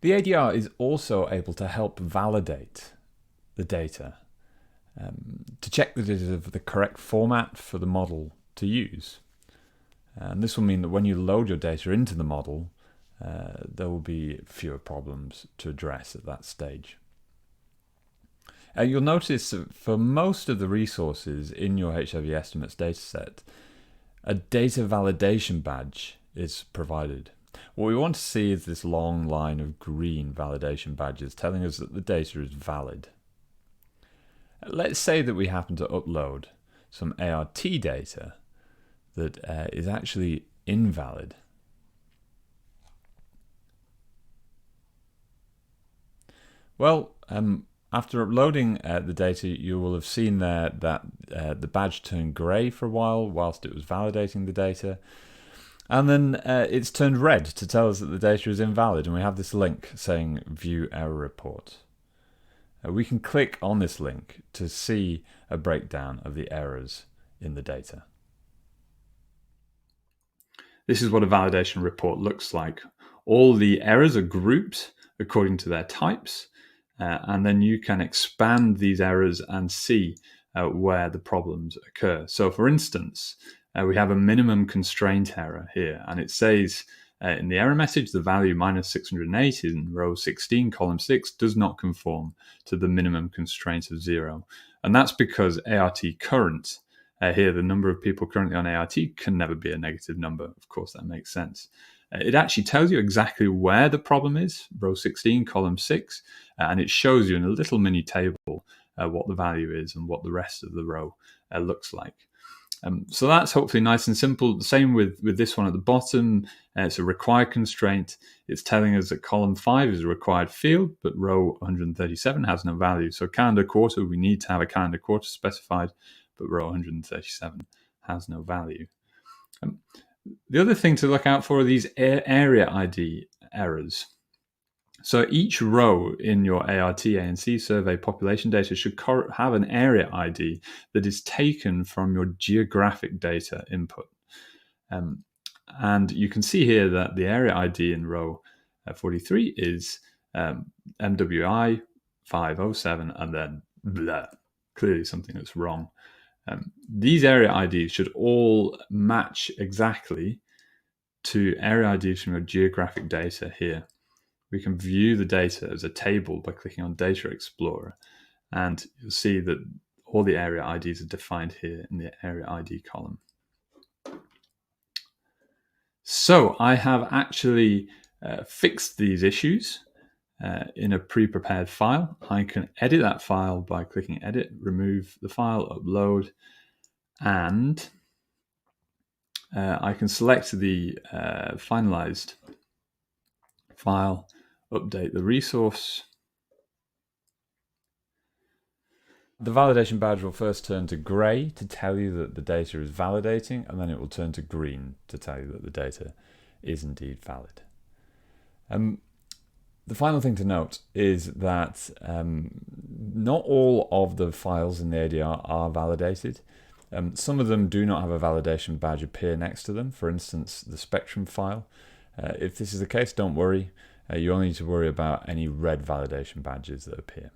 The ADR is also able to help validate the data to check that it is of the correct format for the model to use. And this will mean that when you load your data into the model, there will be fewer problems to address at that stage. You'll notice that for most of the resources in your HIV estimates dataset, a data validation badge is provided. What we want to see is this long line of green validation badges telling us that the data is valid. Let's say that we happen to upload some ART data that is actually invalid. Well, after uploading the data, you will have seen there that the badge turned grey for a while whilst it was validating the data. And then it's turned red to tell us that the data is invalid. And we have this link saying View Error Report. We can click on this link to see a breakdown of the errors in the data. This is what a validation report looks like. All the errors are grouped according to their types. And then you can expand these errors and see where the problems occur. So for instance, we have a minimum constraint error here, and it says in the error message, the value -608 in row 16, column 6 does not conform to the minimum constraint of 0. And that's because ART current, here the number of people currently on ART can never be a negative number. Of course, that makes sense. It actually tells you exactly where the problem is, row 16, column 6, and it shows you in a little mini table what the value is and what the rest of the row looks like. So that's hopefully nice and simple. The same with this one at the bottom. It's a required constraint. It's telling us that column 5 is a required field, but row 137 has no value. So calendar quarter, we need to have a calendar quarter specified, but row 137 has no value. The other thing to look out for are these area ID errors. So each row in your ART ANC survey population data should have an area ID that is taken from your geographic data input. And you can see here that the area ID in row 43 is MWI 507 and then blah, clearly something that's wrong. These area IDs should all match exactly to area IDs from your geographic data here. We can view the data as a table by clicking on Data Explorer, and you'll see that all the area IDs are defined here in the area ID column. So I have actually fixed these issues in a pre-prepared file. I can edit that file by clicking Edit, remove the file, upload, and I can select the finalized file, update the resource. The validation badge will first turn to grey to tell you that the data is validating, and then it will turn to green to tell you that the data is indeed valid. The final thing to note is that not all of the files in the ADR are validated. Some of them do not have a validation badge appear next to them, for instance, the spectrum file. If this is the case, don't worry. You only need to worry about any red validation badges that appear.